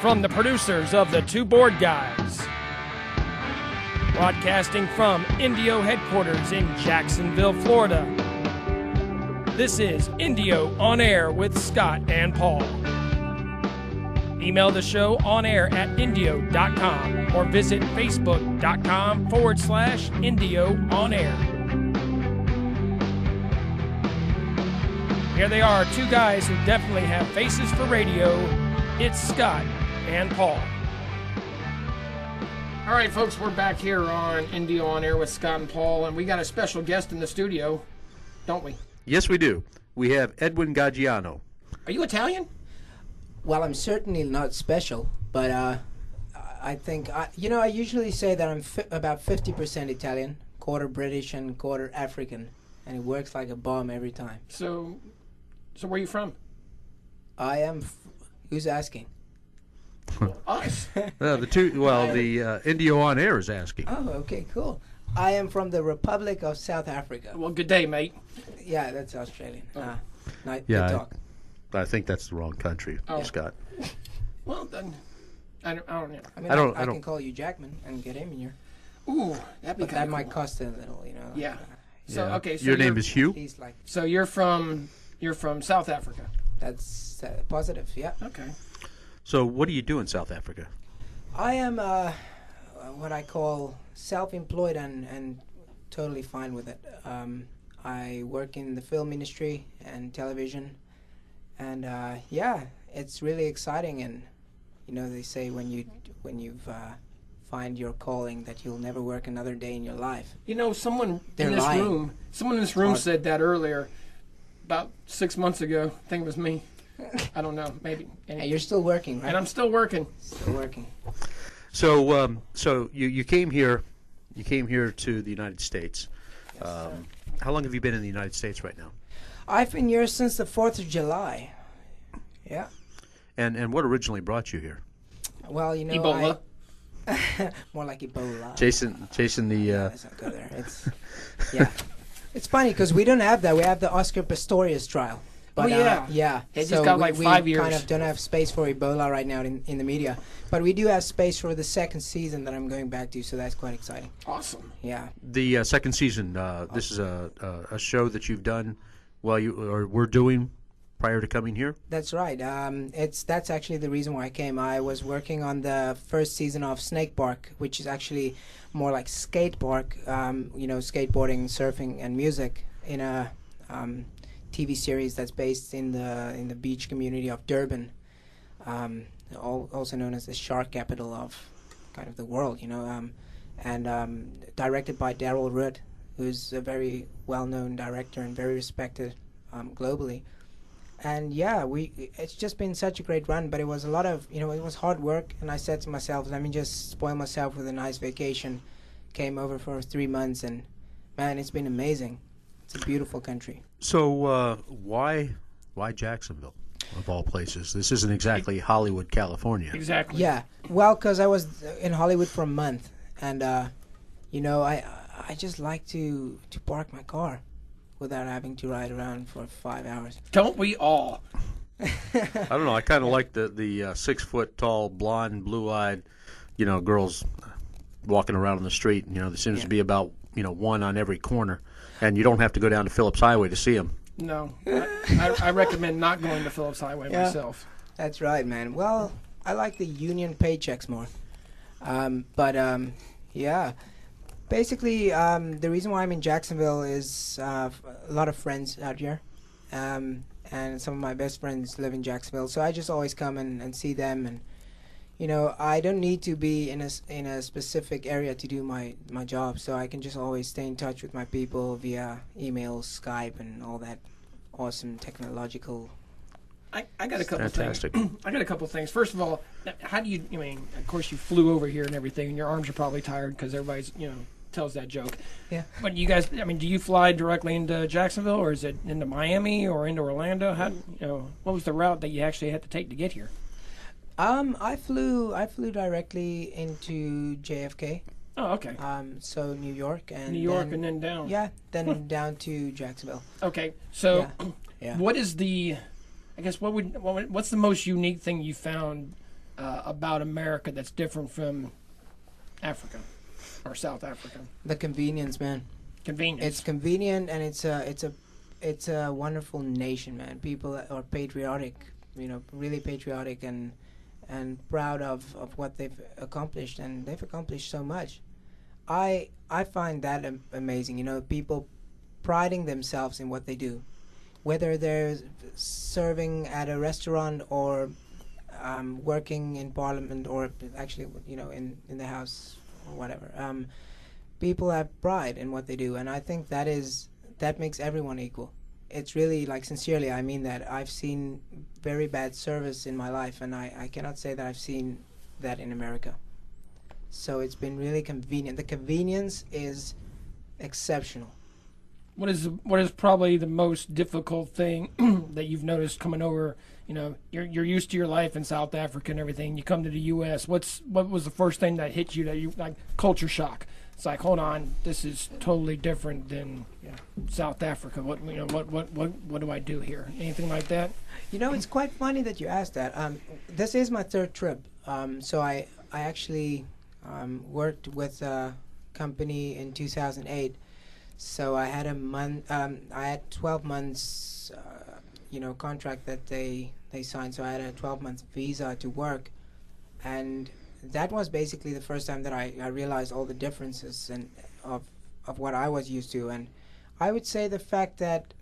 from the producers of The Two Board Guys. Broadcasting from Indyoh headquarters in Jacksonville, Florida. This is Indyoh On Air with Scott and Paul. Email the show on air at indyoh.com or visit facebook.com/Indyoh On Air. Here they are, two guys who definitely have faces for radio. It's Scott and Paul. All right, folks, we're back here on Indyoh On Air with Scott and Paul, and we got a special guest in the studio, don't we? Yes, we do. We have Edwin Gagiano. Are you Italian? Well, I'm certainly not special, but I think, I usually say that I'm about 50% Italian, quarter British and quarter African, and it works like a bomb every time. So where are you from? I am, who's asking? Us. The Indyoh On Air is asking. Oh, okay, cool. I am from the Republic of South Africa. Well, good day, mate. Yeah, that's Australian. Oh. Good talk. I think that's the wrong country, Scott. Well, then, I don't know. I can call you Jackman and get him in here. Ooh, that'd be but that might cost a little, Yeah. So okay. So your name is Hugh. So you're from South Africa. That's positive. Yeah. Okay. So what do you do in South Africa? I am what I call self-employed and totally fine with it. I work in the film industry and television. And it's really exciting, and they say when you find your calling that you'll never work another day in your life. Someone in this room said that earlier, about 6 months ago. I think it was me. I don't know, maybe. And you're still working, right? And I'm still working. Still working. So you came here to the United States. Yes, how long have you been in the United States right now? I've been here since the 4th of July. Yeah. And what originally brought you here? Well, Ebola. More like Ebola. Chasing the. Let's not go there. It's funny because we don't have that. We have the Oscar Pistorius trial. But, yeah. It just got 5 years. We kind of don't have space for Ebola right now in the media. But we do have space for the second season that I'm going back to, so that's quite exciting. Awesome. Yeah. The second season, this is a show that you've done were doing prior to coming here? That's right. That's actually the reason why I came. I was working on the first season of Snake Park, which is actually more like skate park, skateboarding, surfing, and music in a TV series that's based in the beach community of Durban, also known as the shark capital of kind of the world, and directed by Daryl Rudd, who's a very well-known director and very respected globally. And it's just been such a great run, but it was a lot of, it was hard work, and I said to myself, let me just spoil myself with a nice vacation. Came over for 3 months, and man, it's been amazing. It's a beautiful country. So why Jacksonville, of all places? This isn't exactly Hollywood, California. Exactly. Yeah. Well, because I was in Hollywood for a month, and I just like to park my car without having to ride around for 5 hours. Don't we all? I don't know. I kind of like the 6 foot tall, blonde, blue-eyed, girls walking around on the street. There seems to be about one on every corner. And you don't have to go down to Phillips Highway to see them. No. I recommend not going to Phillips Highway myself. That's right, man. Well, I like the union paychecks more. Basically, the reason why I'm in Jacksonville is a lot of friends out here. And some of my best friends live in Jacksonville. So I just always come and see them. And, I don't need to be in a specific area to do my job, so I can just always stay in touch with my people via email, Skype, and all that awesome technological. I got a couple Fantastic. things. I got a couple things. First of all, how do you? Of course, you flew over here and everything, and your arms are probably tired because everybody's, tells that joke. Yeah. But you guys, do you fly directly into Jacksonville, or is it into Miami or into Orlando? How, what was the route that you actually had to take to get here? I flew directly into JFK. Oh, okay. So New York and then down. Yeah, then down to Jacksonville. Okay, so Yeah. what is the? I guess what's the most unique thing you found about America that's different from Africa or South Africa? The convenience, man. Convenience. It's convenient, and it's a wonderful nation, man. People are patriotic, really patriotic and proud of what they've accomplished, and they've accomplished so much. I find that amazing. People priding themselves in what they do, whether they're serving at a restaurant or working in Parliament, or actually, in the House or whatever. People have pride in what they do, and I think that makes everyone equal. It's really, like, sincerely, I mean that. I've seen very bad service in my life, and I cannot say that I've seen that in America. So it's been really convenient. The convenience is exceptional. What is probably the most difficult thing that you've noticed coming over? You're used to your life in South Africa and everything. You come to the U.S. What was the first thing that hit you, that you like, culture shock? It's like, hold on, this is totally different than South Africa. What do I do here? Anything like that? It's quite funny that you asked that. This is my third trip. So I actually worked with a company in 2008. So I had I had 12 months, contract that they signed. So I had a 12-month visa to work, and that was basically the first time that I realized all the differences of what I was used to. And I would say the fact that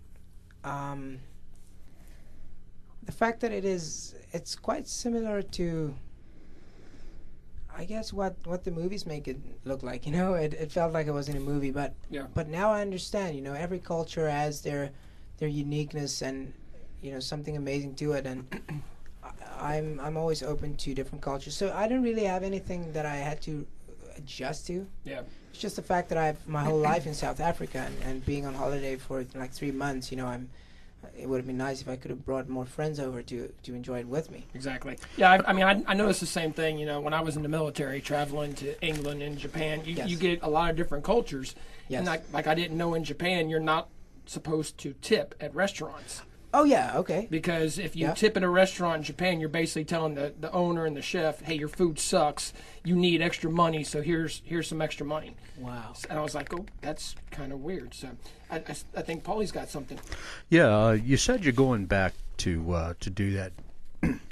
it's quite similar to, I guess, what the movies make it look like. It felt like it was in a movie, but now I understand. Every culture has their uniqueness and something amazing to it, and I'm always open to different cultures. So I don't really have anything that I had to adjust to. Yeah, it's just the fact that I've my whole life in South Africa, and being on holiday for like 3 months. It would have been nice if I could have brought more friends over to enjoy it with me. Exactly. Yeah, I noticed the same thing. When I was in the military, traveling to England and Japan, you get a lot of different cultures. Yes. And like I didn't know in Japan, you're not supposed to tip at restaurants. Oh yeah, okay. Because if you tip at a restaurant in Japan, you're basically telling the owner and the chef, hey, your food sucks. You need extra money, so here's some extra money. Wow. And I was like, oh, that's kind of weird. So I think Paulie's got something. Yeah, you said you're going back to do that,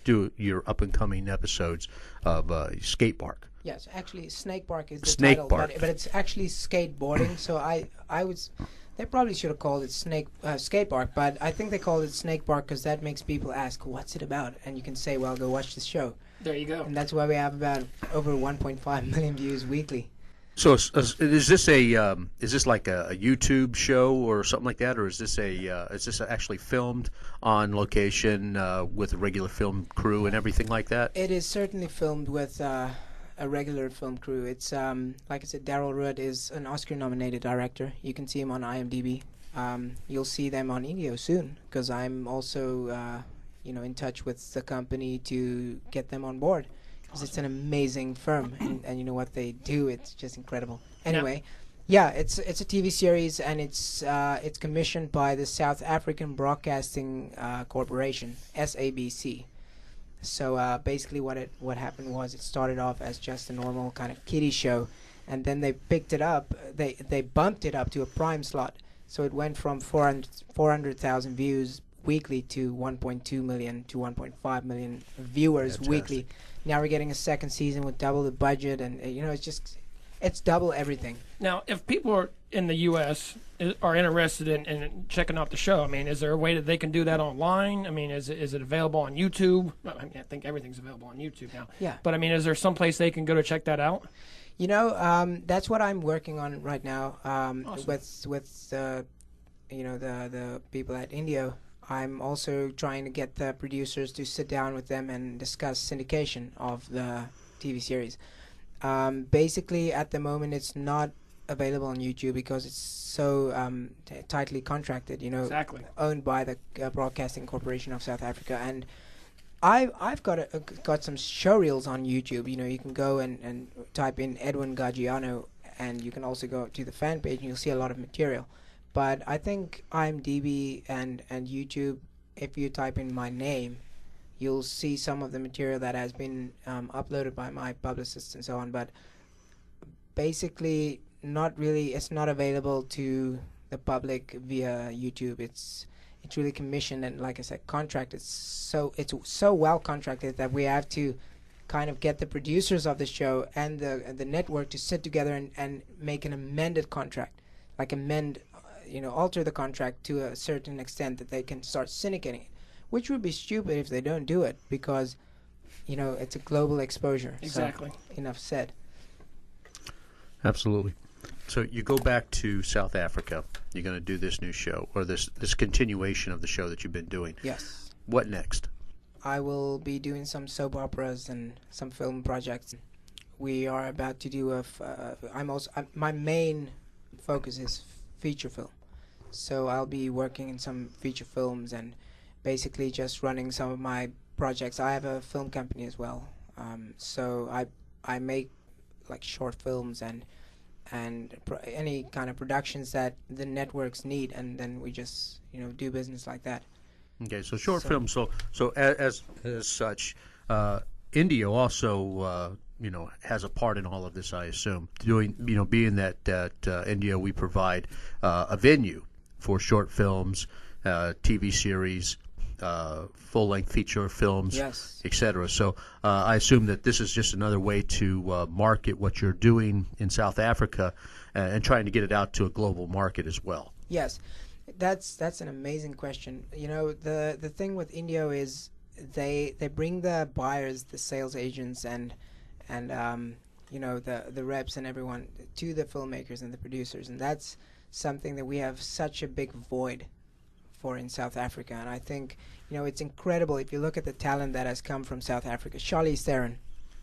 do your up and coming episodes of Skate Park. Yes, actually, Snake Park is the Snake title, Park. but it's actually skateboarding. So I would. They probably should have called it Skate Park, but I think they called it Snake Park because that makes people ask, what's it about? And you can say, well, go watch the show. There you go. And that's why we have about over 1.5 million views weekly. So is this like a YouTube show or something like that, or is this actually filmed on location with a regular film crew and everything like that? It is certainly filmed with a regular film crew. It's like I said, Daryl Rudd is an Oscar-nominated director. You can see him on IMDb. You'll see them on Indyoh soon, because I'm also in touch with the company to get them on board, because it's an amazing firm, and what they do, it's just incredible. Anyway, it's a TV series, and it's commissioned by the South African Broadcasting Corporation, SABC. So basically what happened was, it started off as just a normal kind of kiddie show, and then they picked it up, they bumped it up to a prime slot. So it went from 400,000 views weekly to 1.2 million to 1.5 million viewers weekly. Now we're getting a second season with double the budget, and it's double everything. Now, if people are in the U.S. are interested in checking out the show, is there a way that they can do that online? Is it available on YouTube? I think everything's available on YouTube now. Yeah. But is there some place they can go to check that out? That's what I'm working on right now. Awesome. With the people at Indyoh. I'm also trying to get the producers to sit down with them and discuss syndication of the TV series. Basically, at the moment, it's not available on YouTube because it's so tightly contracted, Exactly. owned by the Broadcasting Corporation of South Africa. And I've got some showreels on YouTube. You can go and type in Edwin Gagiano, and you can also go to the fan page, and you'll see a lot of material. But I think IMDb and YouTube, if you type in my name, you'll see some of the material that has been uploaded by my publicists and so on. But basically, not really. It's not available to the public via YouTube. It's really commissioned, and like I said, contracted. It's so well contracted that we have to kind of get the producers of the show and the network to sit together and make an amended contract, like alter the contract to a certain extent that they can start syndicating it, which would be stupid if they don't do it, because it's a global exposure. Exactly. So, enough said. Absolutely. So you go back to South Africa. You're going to do this new show, or this continuation of the show that you've been doing. Yes. What next? I will be doing some soap operas and some film projects. We are about to do my main focus is feature film. So I'll be working in some feature films and basically just running some of my projects. I have a film company as well. So I make like short films and any kind of productions that the networks need, and then we just do business like that. Okay, so short film. So as such, Indyoh also has a part in all of this, I assume. Doing being that Indyoh, we provide a venue for short films, TV series, full-length feature films, yes, etc. So I assume that this is just another way to market what you're doing in South Africa and trying to get it out to a global market as well. Yes. That's an amazing question. The thing with Indyoh is they bring the buyers, the sales agents, and the reps and everyone to the filmmakers and the producers, and that's something that we have such a big void for in South Africa. And I think it's incredible if you look at the talent that has come from South Africa. Charlize Theron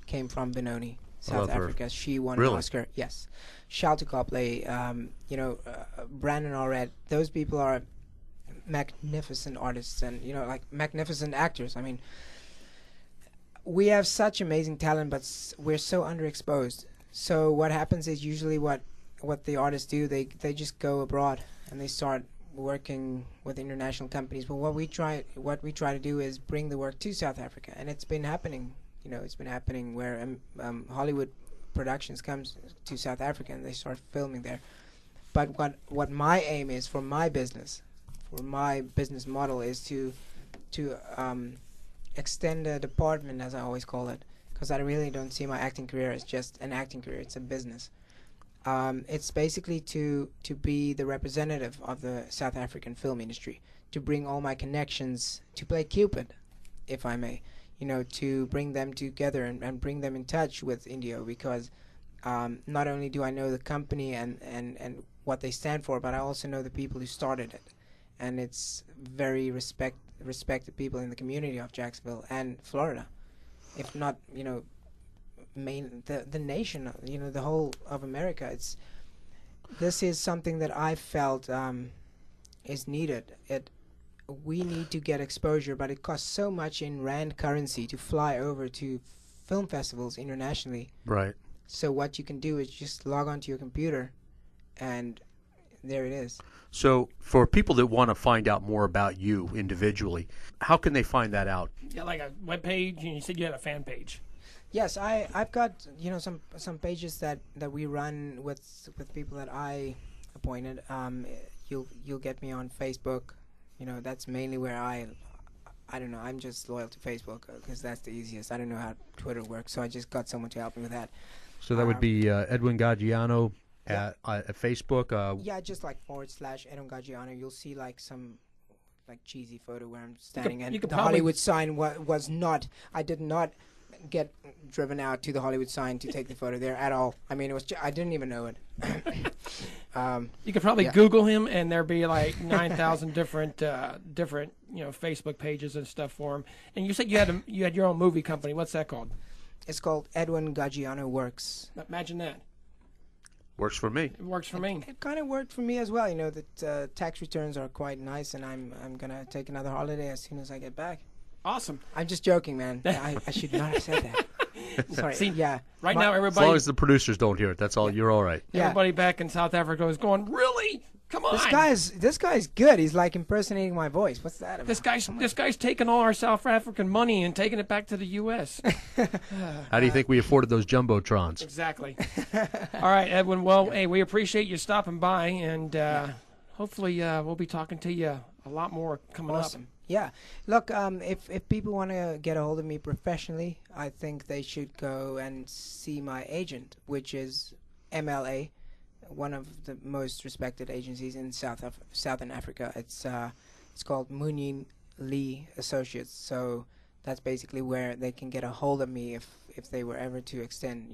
came from Benoni, South Africa. She won an Oscar. Yes. Shalta Copley, Brandon Allred. Those people are magnificent artists and like magnificent actors. I mean, we have such amazing talent, but we're so underexposed. So what happens is usually what the artists do, they just go abroad and they start working with international companies. But what we try to do is bring the work to South Africa, and it's been happening. It's been happening where Hollywood productions comes to South Africa and they start filming there. But what my aim is for my business model is to extend a department, as I always call it, because I really don't see my acting career as just an acting career. It's a business. It's basically to be the representative of the South African film industry, to bring all my connections, to play Cupid, if I may, to bring them together and bring them in touch with Indyoh, because not only do I know the company and what they stand for, but I also know the people who started it. And it's very respected people in the community of Jacksonville and Florida, if not, the nation, the whole of America. This is something that I felt is needed. We need to get exposure, but it costs so much in rand currency to fly over to film festivals internationally. Right. So what you can do is just log onto your computer, and there it is. So for people that want to find out more about you individually, how can they find that out? Yeah, like a web page, and you said you had a fan page. Yes, I've got some pages that we run with people that I appointed. You'll get me on Facebook. That's mainly where I don't know. I'm just loyal to Facebook because that's the easiest. I don't know how Twitter works, so I just got someone to help me with that. So that would be Edwin Gagiano at Facebook. Yeah, just like / Edwin Gagiano. You'll see like some cheesy photo where I'm standing, and the Hollywood sign was not. I did not get driven out to the Hollywood sign to take the photo there at all. I mean, it was. I didn't even know it. You could probably Google him, and there'd be like 9,000 different Facebook pages and stuff for him. And you said you had your own movie company. What's that called? It's called Edwin Gagiano Works. Imagine that. Works for me. It works for me. It kind of worked for me as well. That tax returns are quite nice, and I'm gonna take another holiday as soon as I get back. Awesome. I'm just joking, man. I should not have said that. Sorry. See, yeah. Now, everybody. As long as the producers don't hear it, that's all. You're all right. Yeah. Everybody back in South Africa is going, really? Come on. This guy's good. He's like impersonating my voice. What's that about? This guy's taking all our South African money and taking it back to the U.S. How do you think we afforded those jumbotrons? Exactly. All right, Edwin. Well, hey, we appreciate you stopping by, and hopefully we'll be talking to you a lot more coming up. Yeah. Look, if people want to get a hold of me professionally, I think they should go and see my agent, which is MLA, one of the most respected agencies in Southern Africa. It's called Munyin Lee Associates. So that's basically where they can get a hold of me if they were ever to extend,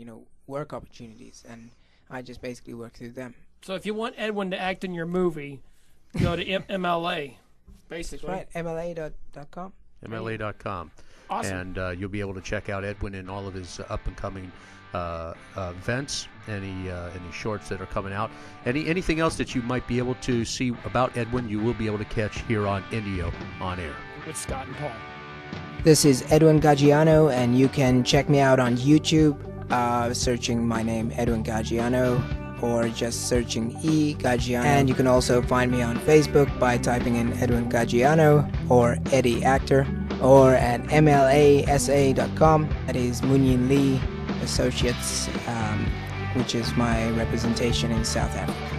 work opportunities, and I just basically work through them. So if you want Edwin to act in your movie, go to MLA. Basically. That's right, MLA.com. MLA.com. Awesome. And you'll be able to check out Edwin and all of his up-and-coming events, any shorts that are coming out. Anything else that you might be able to see about Edwin, you will be able to catch here on Indyoh On Air. With Scott and Paul. This is Edwin Gagiano, and you can check me out on YouTube, searching my name, Edwin Gagiano, or just searching E. Gagiano. And you can also find me on Facebook by typing in Edwin Gagiano or Eddie Actor, or at MLASA.com. That is Munyin Lee Associates, which is my representation in South Africa.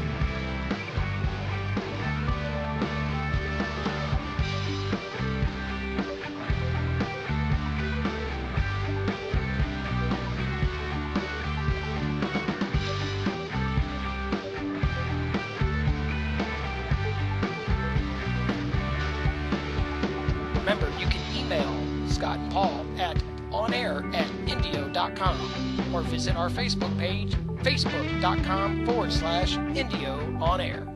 Remember, you can email Scott and Paul at onair@indyo.com or visit our Facebook page, facebook.com/Indyoh On Air.